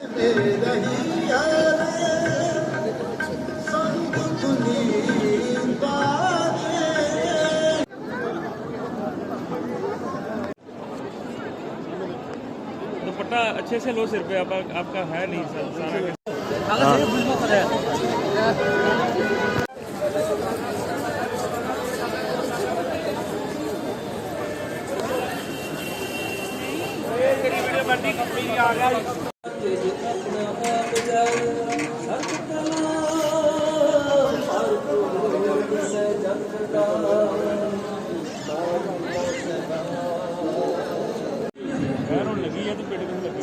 दुपट्टा अच्छे से लो सिर पे, आपका है नहीं सारा। लगी है तो पेट में लगी।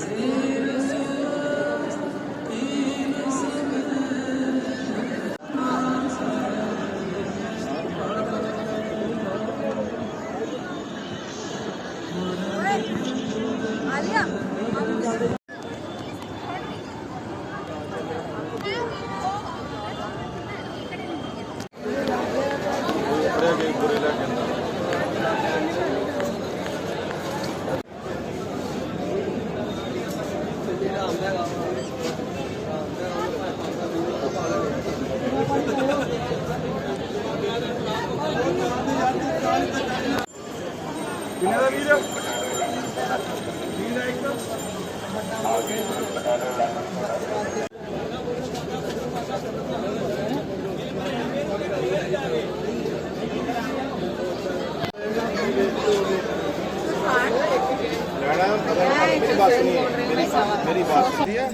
मेरी बात सुनिए।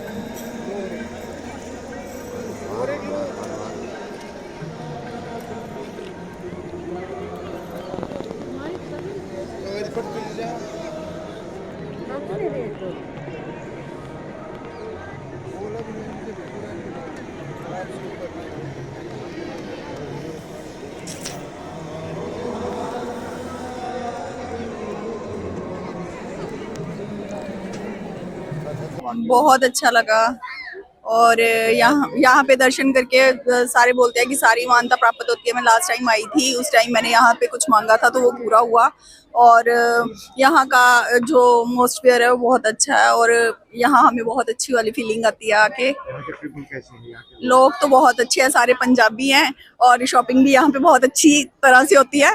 बहुत अच्छा लगा और यहाँ पे दर्शन करके सारे बोलते हैं कि सारी मानता प्राप्त होती है। मैं लास्ट टाइम आई थी, उस टाइम मैंने यहाँ पे कुछ मांगा था तो वो पूरा हुआ। और यहाँ का जो एटमॉस्फेयर है वो बहुत अच्छा है और यहाँ हमें बहुत अच्छी वाली फीलिंग आती है आके। लोग तो बहुत अच्छे हैं, सारे पंजाबी हैं और शॉपिंग भी यहाँ पे बहुत अच्छी तरह से होती है।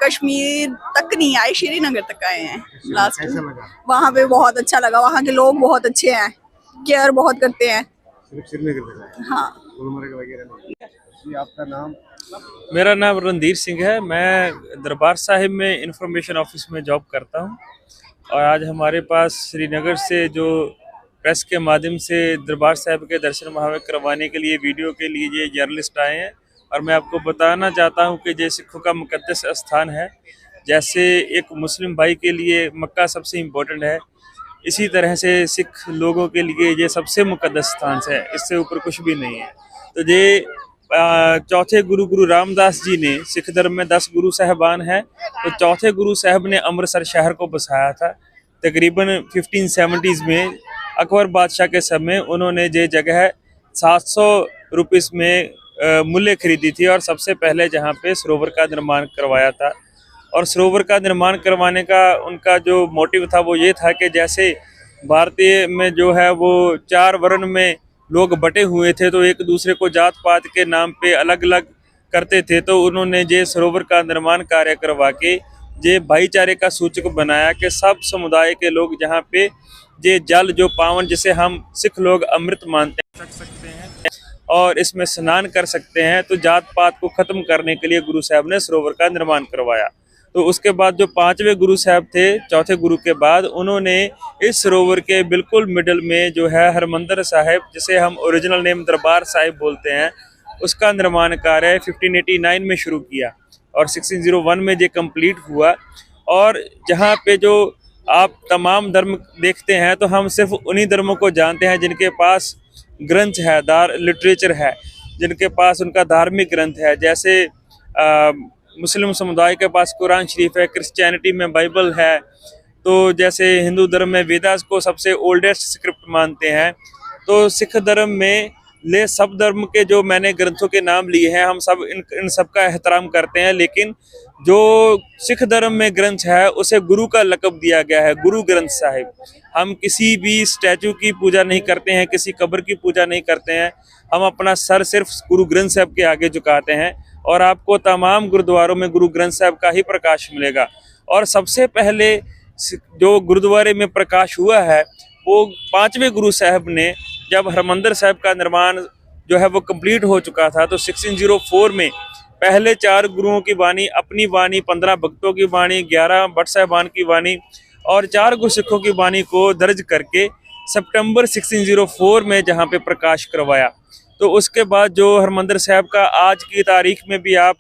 कश्मीर तक नहीं आए, श्रीनगर तक आए हैं लास्ट। वहाँ पे बहुत अच्छा लगा, वहाँ के लोग बहुत अच्छे हैं, केयर बहुत करते हैं। हाँ। आपका नाम? मेरा नाम रणधीर सिंह है। मैं दरबार साहिब में इंफॉर्मेशन ऑफिस में जॉब करता हूँ और आज हमारे पास श्रीनगर से जो प्रेस के माध्यम से दरबार साहिब के दर्शन महावे करवाने के लिए वीडियो के लिए ये जर्नलिस्ट आए हैं। और मैं आपको बताना चाहता हूँ कि ये सिखों का मुकद्दस स्थान है। जैसे एक मुस्लिम भाई के लिए मक्का सबसे इम्पोर्टेंट है, इसी तरह से सिख लोगों के लिए ये सबसे मुकद्दस स्थान है, इससे ऊपर कुछ भी नहीं है। तो ये चौथे गुरु रामदास जी ने, सिख धर्म में 10 गुरु साहबान हैं, तो चौथे गुरु साहब ने अमृतसर शहर को बसाया था। तकरीबन 1570s में अकबर बादशाह के समय उन्होंने ये जगह 700 रुपीस में मूल्य खरीदी थी और सबसे पहले जहाँ पे सरोवर का निर्माण करवाया था। और सरोवर का निर्माण करवाने का उनका जो मोटिव था वो ये था कि जैसे भारतीय में जो है वो 4 वर्ण में लोग बटे हुए थे तो एक दूसरे को जात पात के नाम पे अलग अलग करते थे, तो उन्होंने ये सरोवर का निर्माण कार्य करवा के ये भाईचारे का सूचक बनाया कि सब समुदाय के लोग जहाँ पे ये जल जो पावन, जिसे हम सिख लोग अमृत मानते हैं, सकते हैं और इसमें स्नान कर सकते हैं। तो जात पात को खत्म करने के लिए गुरु साहब ने सरोवर का निर्माण करवाया। तो उसके बाद जो 5वें गुरु साहब थे, चौथे गुरु के बाद, उन्होंने इस सरोवर के बिल्कुल मिडल में जो है हरमंदिर साहिब, जिसे हम ओरिजिनल नेम दरबार साहिब बोलते हैं, उसका निर्माण कार्य 1589 में शुरू किया और 1601 में ये कंप्लीट हुआ। और जहाँ पे जो आप तमाम धर्म देखते हैं तो हम सिर्फ उन्हीं धर्मों को जानते हैं जिनके पास ग्रंथ है, लिटरेचर है, जिनके पास उनका धार्मिक ग्रंथ है। जैसे मुस्लिम समुदाय के पास कुरान शरीफ है, क्रिश्चियनिटी में बाइबल है, तो जैसे हिंदू धर्म में वेदास को सबसे ओल्डेस्ट स्क्रिप्ट मानते हैं, तो सिख धर्म में ले सब धर्म के जो मैंने ग्रंथों के नाम लिए हैं, हम सब इन सब का एहतराम करते हैं, लेकिन जो सिख धर्म में ग्रंथ है उसे गुरु का लक़ब दिया गया है, गुरु ग्रंथ साहिब। हम किसी भी स्टैचू की पूजा नहीं करते हैं, किसी कब्र की पूजा नहीं करते हैं, हम अपना सर सिर्फ गुरु ग्रंथ साहब के आगे झुकाते हैं और आपको तमाम गुरुद्वारों में गुरु ग्रंथ साहब का ही प्रकाश मिलेगा। और सबसे पहले जो गुरुद्वारे में प्रकाश हुआ है वो 5वें गुरु साहब ने, जब हरमंदिर साहब का निर्माण जो है वो कंप्लीट हो चुका था, तो 1604 में पहले 4 गुरुओं की वाणी, अपनी वाणी, 15 भक्तों की वाणी, 11 भट्ट साहबान की वाणी और 4 गुरसिखों की वाणी को दर्ज करके सितंबर 1604 में जहाँ पे प्रकाश करवाया। तो उसके बाद जो हरमंदिर साहब का आज की तारीख में भी आप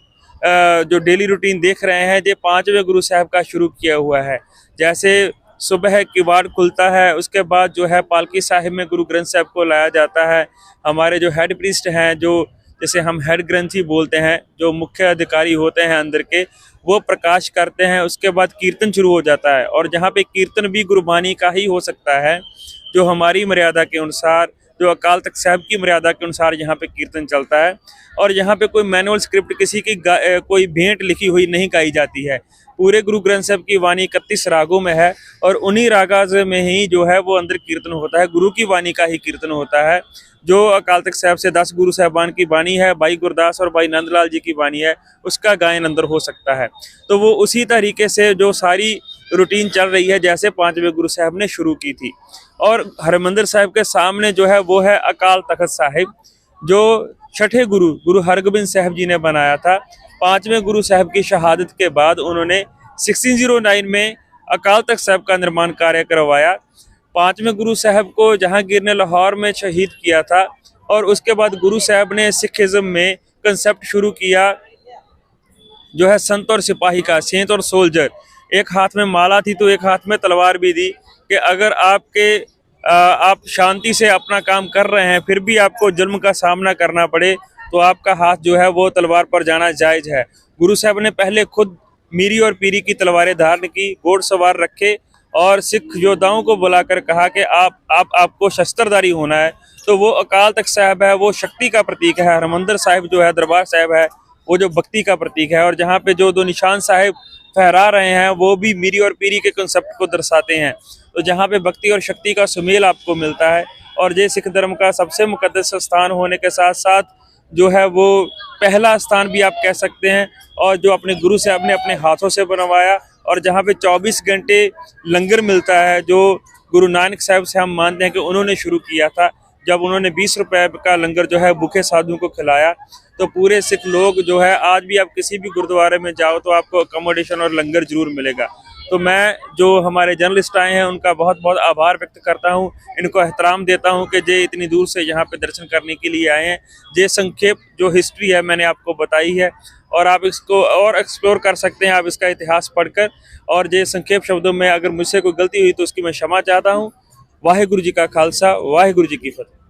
जो डेली रूटीन देख रहे हैं, ये 5वें गुरु साहब का शुरू किया हुआ है। जैसे सुबह किवाड़ खुलता है, उसके बाद जो है पालकी साहिब में गुरु ग्रंथ साहब को लाया जाता है। हमारे जो हेड प्रीस्ट हैं, जो जैसे हम हेड ग्रंथी बोलते हैं, जो मुख्य अधिकारी होते हैं अंदर के, वो प्रकाश करते हैं। उसके बाद कीर्तन शुरू हो जाता है और जहाँ पे कीर्तन भी गुरबानी का ही हो सकता है, जो हमारी मर्यादा के अनुसार, जो अकाल तख्त साहब की मर्यादा के अनुसार यहाँ पे कीर्तन चलता है। और यहाँ पे कोई मैनुअल स्क्रिप्ट, किसी की कोई भेंट लिखी हुई नहीं गाई जाती है। पूरे गुरु ग्रंथ साहब की वाणी 31 रागों में है और उन्हीं रागाज में ही जो है वो अंदर कीर्तन होता है, गुरु की वाणी का ही कीर्तन होता है। जो अकाल तख्त साहब से 10 गुरु साहबान की वाणी है, भाई गुरदास और भाई नंदलाल जी की वाणी है, उसका गायन अंदर हो सकता है। तो वो उसी तरीके से जो सारी रूटीन चल रही है जैसे 5वें गुरु साहब ने शुरू की थी। और हरमंदिर साहब के सामने जो है वो है अकाल तख्त साहिब, जो 6ठे गुरु हरगोबिंद साहब जी ने बनाया था। 5वें गुरु साहब की शहादत के बाद उन्होंने 1609 में अकाल तख्त साहब का निर्माण कार्य करवाया। 5वें गुरु साहब को जहांगीर ने लाहौर में शहीद किया था और उसके बाद गुरु साहब ने सिखिज्म में कंसेप्ट शुरू किया, जो है संत और सिपाही का, सेंट और सोल्जर। एक हाथ में माला थी तो एक हाथ में तलवार भी दी कि अगर आप शांति से अपना काम कर रहे हैं फिर भी आपको जुल्म का सामना करना पड़े तो आपका हाथ जो है वो तलवार पर जाना जायज़ है। गुरु साहब ने पहले खुद मीरी और पीरी की तलवारें धारण की, घोड़सवार रखे और सिख योद्धाओं को बुलाकर कहा कि आपको शस्त्रधारी होना है। तो वो अकाल तख्त साहब है, वो शक्ति का प्रतीक है। हरमंदिर साहिब जो है, दरबार साहिब है, वो जो भक्ति का प्रतीक है। और जहाँ पे जो 2 निशान साहिब फहरा रहे हैं वो भी मीरी और पीरी के कंसेप्ट को दर्शाते हैं। तो जहाँ पे भक्ति और शक्ति का सुमेल आपको मिलता है। और ये सिख धर्म का सबसे मुकद्दस स्थान होने के साथ साथ जो है वो पहला स्थान भी आप कह सकते हैं, और जो अपने गुरु साहब ने अपने हाथों से बनवाया। और जहाँ पे 24 घंटे लंगर मिलता है, जो गुरु नानक साहब से हम मानते हैं कि उन्होंने शुरू किया था, जब उन्होंने 20 रुपए का लंगर जो है भूखे साधुओं को खिलाया। तो पूरे सिख लोग जो है, आज भी आप किसी भी गुरुद्वारे में जाओ तो आपको अकोमोडेशन और लंगर जरूर मिलेगा। तो मैं जो हमारे जर्नलिस्ट आए हैं उनका बहुत बहुत आभार व्यक्त करता हूं, इनको एहतराम देता हूं कि जे इतनी दूर से यहाँ पे दर्शन करने के लिए आए हैं। जे संक्षेप जो हिस्ट्री है मैंने आपको बताई है और आप इसको और एक्सप्लोर कर सकते हैं आप इसका इतिहास पढ़कर। और जे संक्षेप शब्दों में अगर मुझसे कोई गलती हुई तो उसकी मैं क्षमा चाहता हूँ। वाहिगुरु जी का खालसा, वाहिगुरु जी की फतेह।